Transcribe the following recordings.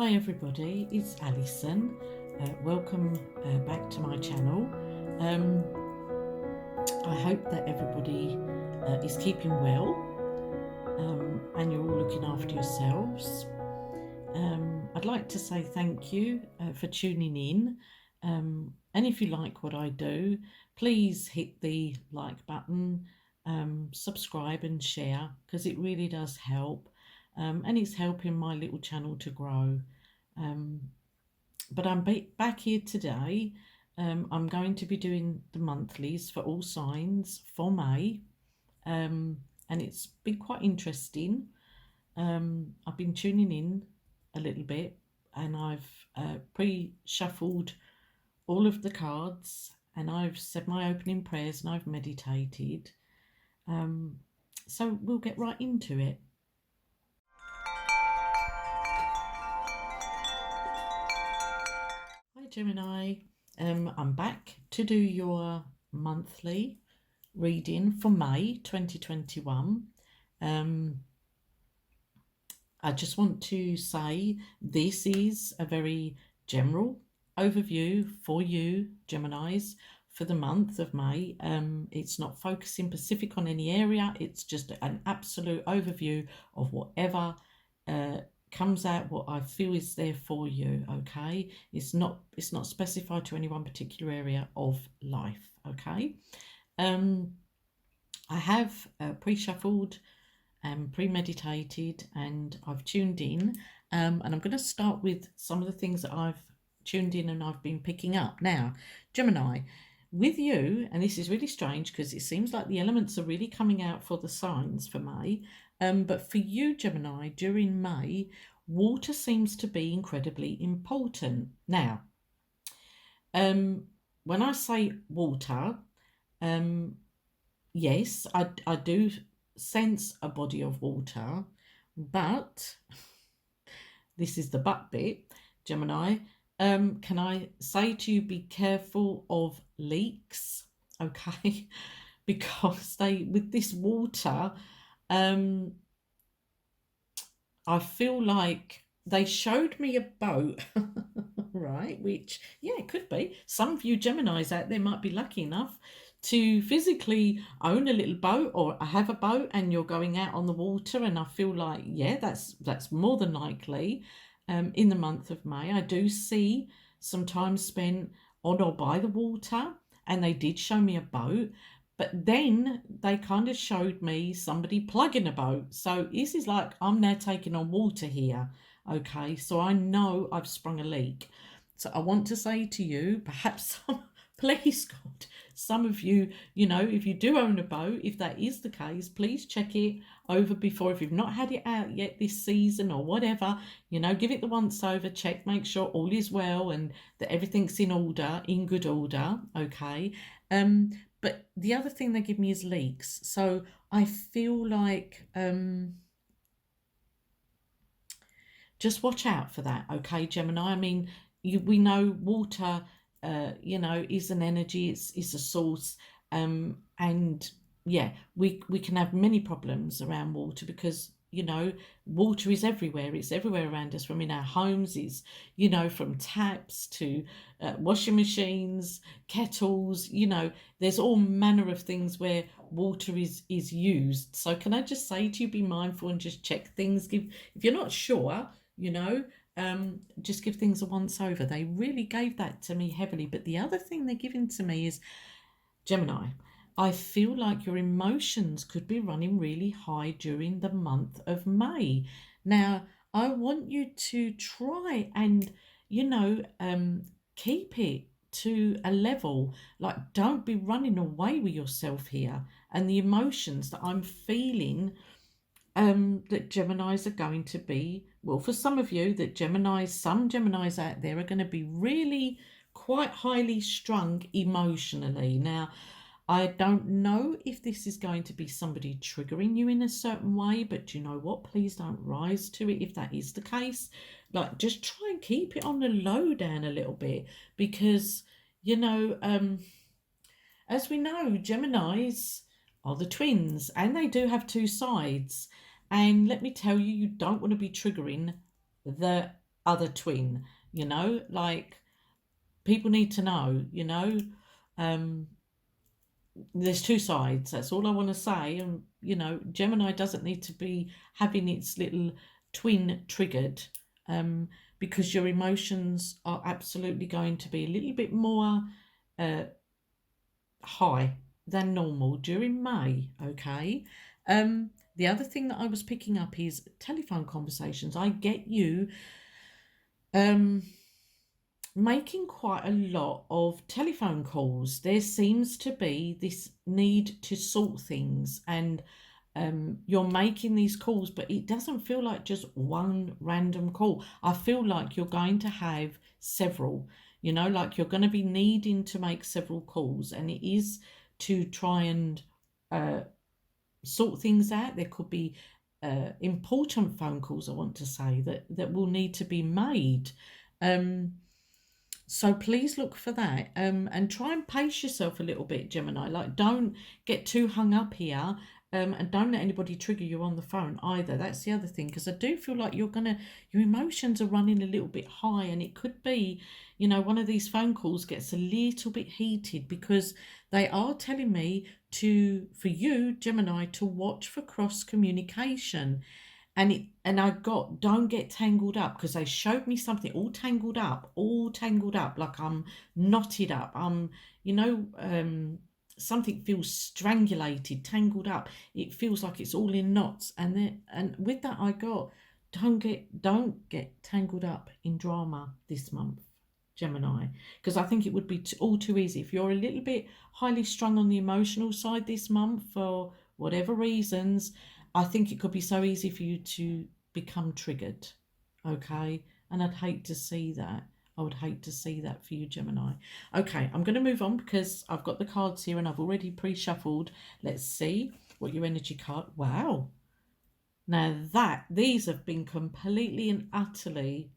Hi everybody, it's Alison. Welcome back to my channel. I hope that everybody is keeping well and you're all looking after yourselves. I'd like to say thank you for tuning in. And if you like what I do, please hit the like button, subscribe and share, because it really does help. And it's helping my little channel to grow. But I'm back here today. I'm going to be doing the monthlies for all signs for May, and it's been quite interesting. I've been tuning in a little bit, and I've pre-shuffled all of the cards, and I've said my opening prayers, and I've meditated. So we'll get right into it. Hi Gemini, I'm back to do your monthly reading for May 2021. I just want to say this is a very general overview for you Geminis for the month of May. It's not focusing specific on any area, it's just an absolute overview of whatever comes out, what I feel is there for you. Okay, it's not specified to any one particular area of life. Okay, I have pre-shuffled and premeditated, and I've tuned in, and I'm going to start with some of the things that I've tuned in and I've been picking up. Now Gemini, with you, and this is really strange because it seems like the elements are really coming out for the signs for May. But for you, Gemini, during May, water seems to be incredibly important. Now, when I say water, yes, I do sense a body of water, but this is the but bit, Gemini. Can I say to you, be careful of leaks, okay? Because with this water, I feel like they showed me a boat, right? Which, yeah, it could be. Some of you Geminis out there might be lucky enough to physically own a little boat or have a boat and you're going out on the water. And I feel like, yeah, that's more than likely. In the month of May, I do see some time spent on or by the water, and they did show me a boat. But then they kind of showed me somebody plugging a boat. So this is like I'm now taking on water here. Okay, so I know I've sprung a leak. So I want to say to you, perhaps please God, some of you, if you do own a boat, if that is the case, please check it over before. If you've not had it out yet this season or whatever, give it the once over, check, make sure all is well and that everything's in order, in good order. Okay. But the other thing they give me is leaks. So I feel like just watch out for that, okay, Gemini? I mean, we know water, is an energy, it's a source, and yeah, we can have many problems around water because water is everywhere. It's everywhere around us, from in our homes, is from taps to washing machines, kettles. There's all manner of things where water is used. So can I just say to you, be mindful and just check things. If you're not sure, just give things a once over. They really gave that to me heavily. But the other thing they're giving to me is, Gemini, I feel like your emotions could be running really high during the month of May. Now, I want you to try and, keep it to a level, like don't be running away with yourself here. And the emotions that I'm feeling that Geminis are going to be, well, for some of you, some Geminis out there are going to be really quite highly strung emotionally. Now, I don't know if this is going to be somebody triggering you in a certain way, but you know what? Please don't rise to it if that is the case. Like, just try and keep it on the low down a little bit because, as we know, Geminis are the twins and they do have two sides. And let me tell you, you don't want to be triggering the other twin, like people need to know, um, there's two sides. That's all I want to say. And, Gemini doesn't need to be having its little twin triggered, um, because your emotions are absolutely going to be a little bit more uh, high than normal during May, okay? The other thing that I was picking up is telephone conversations. I get you um, making quite a lot of telephone calls. There seems to be this need to sort things, and you're making these calls, but it doesn't feel like just one random call. I feel like you're going to have several, like you're going to be needing to make several calls, and it is to try and uh, sort things out. There could be important phone calls, I want to say, that will need to be made. Um, so please look for that, and try and pace yourself a little bit, Gemini. Like, don't get too hung up here, and don't let anybody trigger you on the phone either. That's the other thing, because I do feel like your emotions are running a little bit high, and it could be, one of these phone calls gets a little bit heated because they are telling me for you, Gemini, to watch for cross communication. And I got, don't get tangled up, because they showed me something all tangled up, like I'm knotted up. Something feels strangulated, tangled up. It feels like it's all in knots. And with that, I got, don't get tangled up in drama this month, Gemini, because I think it would be all too easy if you're a little bit highly strung on the emotional side this month for whatever reasons. I think it could be so easy for you to become triggered, okay? And I'd hate to see that. I would hate to see that for you, Gemini. Okay, I'm going to move on because I've got the cards here and I've already pre-shuffled. Let's see what your energy card. Wow. Now these have been completely and utterly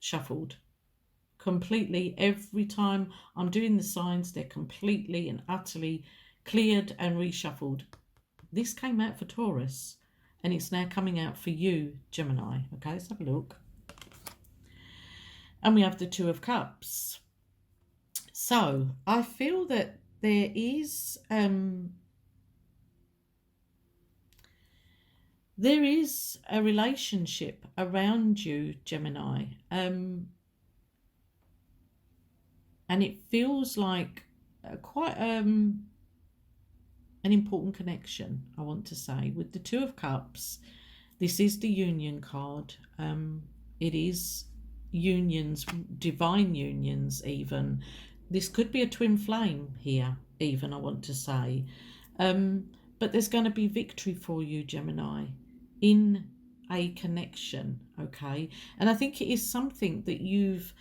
shuffled. Completely, every time I'm doing the signs, they're completely and utterly cleared and reshuffled. This came out for Taurus, and it's now coming out for you, Gemini. Okay, let's have a look. And we have the Two of Cups. So I feel that there is a relationship around you, Gemini, and it feels like quite an important connection, I want to say. With the Two of Cups, this is the union card. It is unions, divine unions even. This could be a twin flame here, even, I want to say. But there's going to be victory for you, Gemini, in a connection, okay? And I think it is something that you've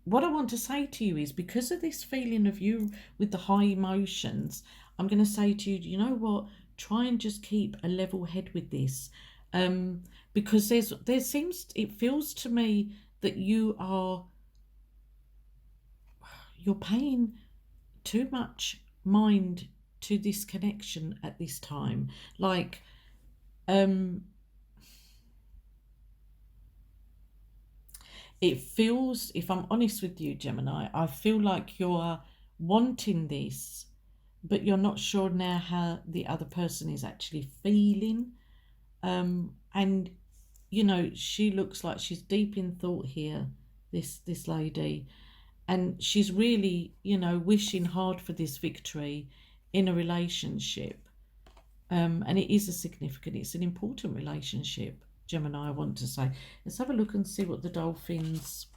what I want to say to you is, because of this feeling of you with the high emotions, I'm going to say to you, you know what? Try and just keep a level head with this, because it feels to me that you're paying too much mind to this connection at this time. Like, it feels, if I'm honest with you, Gemini, I feel like you're wanting this, but you're not sure now how the other person is actually feeling. And she looks like she's deep in thought here, this lady, and she's really, wishing hard for this victory in a relationship. And it's an important relationship, Gemini, I want to say. Let's have a look and see what the dolphins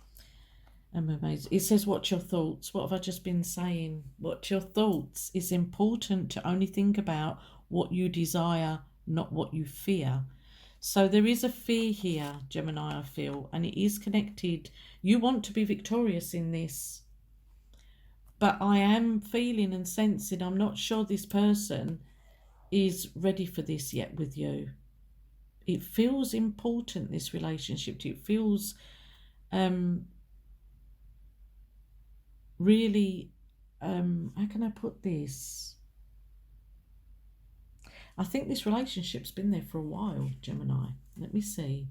and mermaids. It says, watch your thoughts. What have I just been saying? Watch your thoughts. It's important to only think about what you desire, not what you fear. So there is a fear here, Gemini, I feel, and it is connected. You want to be victorious in this, but I am feeling and sensing, I'm not sure this person is ready for this yet with you. It feels important, this relationship. It feels really, how can I put this? I think this relationship's been there for a while, Gemini. Let me see.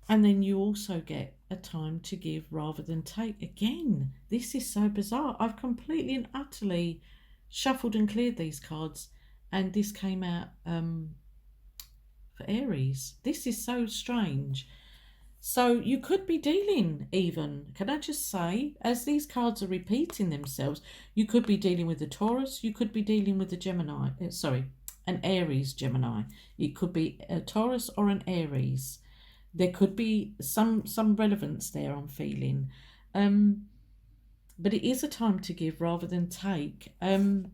And then you also get a time to give rather than take. Again, this is so bizarre. I've completely and utterly shuffled and cleared these cards, and this came out for Aries. This is so strange. So you could be dealing, even, can I just say, as these cards are repeating themselves, you could be dealing with the Taurus, you could be dealing with the Gemini, an Aries Gemini. It could be a Taurus or an Aries. There could be some relevance there, I'm feeling. But it is a time to give rather than take. I'm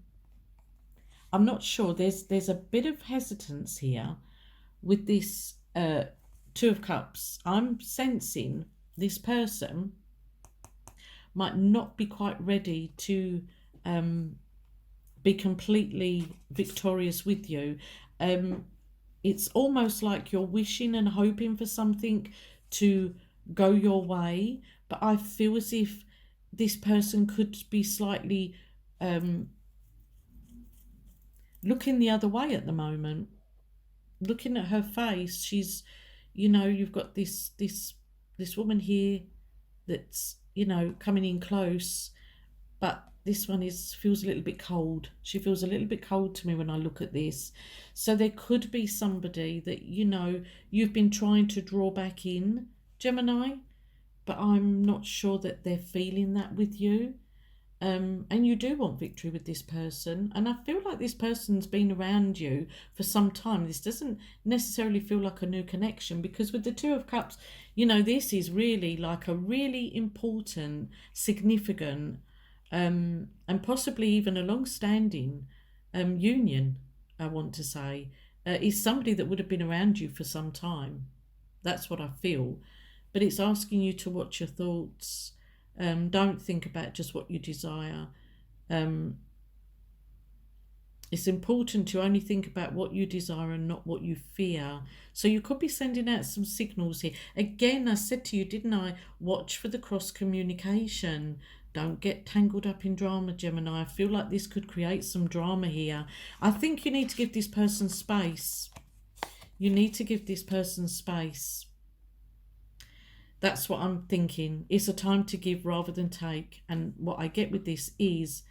not sure. There's a bit of hesitance here with this Two of Cups. I'm sensing this person might not be quite ready to be completely victorious with you. It's almost like you're wishing and hoping for something to go your way, but I feel as if this person could be slightly looking the other way at the moment. Looking at her face, she's, you've got this woman here that's, coming in close, but this one feels a little bit cold. She feels a little bit cold to me when I look at this. So there could be somebody that, you've been trying to draw back in, Gemini, but I'm not sure that they're feeling that with you. And you do want victory with this person, and I feel like this person's been around you for some time. This doesn't necessarily feel like a new connection, because with the Two of Cups, this is really like a really important, significant, and possibly even a long-standing union, I want to say, is somebody that would have been around you for some time. That's what I feel. But it's asking you to watch your thoughts. Don't think about just what you desire. It's important to only think about what you desire and not what you fear. So you could be sending out some signals here. Again, I said to you, didn't I? Watch for the cross communication. Don't get tangled up in drama, Gemini. I feel like this could create some drama here. I think you need to give this person space. You need to give this person space. That's what I'm thinking. It's a time to give rather than take. And what I get with this is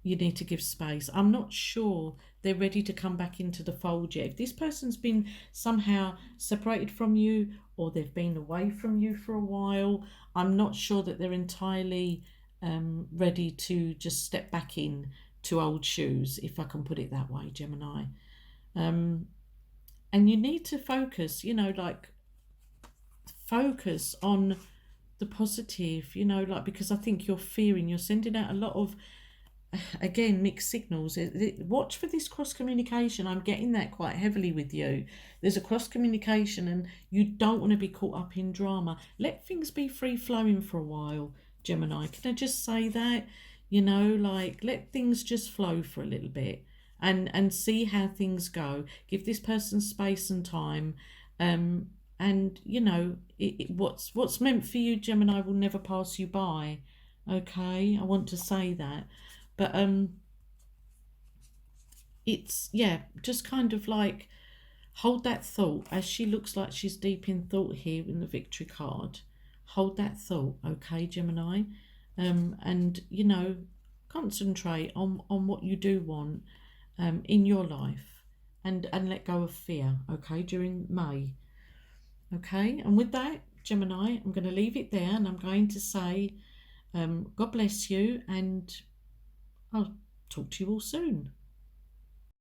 you need to give space. I'm not sure they're ready to come back into the fold yet. If this person's been somehow separated from you, or they've been away from you for a while, I'm not sure that they're entirely ready to just step back in to old shoes, if I can put it that way, Gemini. And you need to focus, focus on the positive, because I think you're sending out a lot of, again, mixed signals. Watch for this cross communication. I'm getting that quite heavily with you. There's a cross communication, and you don't want to be caught up in drama. Let things be free flowing for a while, Gemini. Can I just say that? Let things just flow for a little bit, and see how things go. Give this person space and time. And what's meant for you, Gemini, will never pass you by. Okay, I want to say that. But it's, just kind of like hold that thought, as she looks like she's deep in thought here in the victory card. Hold that thought, okay, Gemini. And concentrate on what you do want in your life, and let go of fear, okay, during May. Okay, and with that, Gemini, I'm going to leave it there, and I'm going to say, God bless you, and I'll talk to you all soon.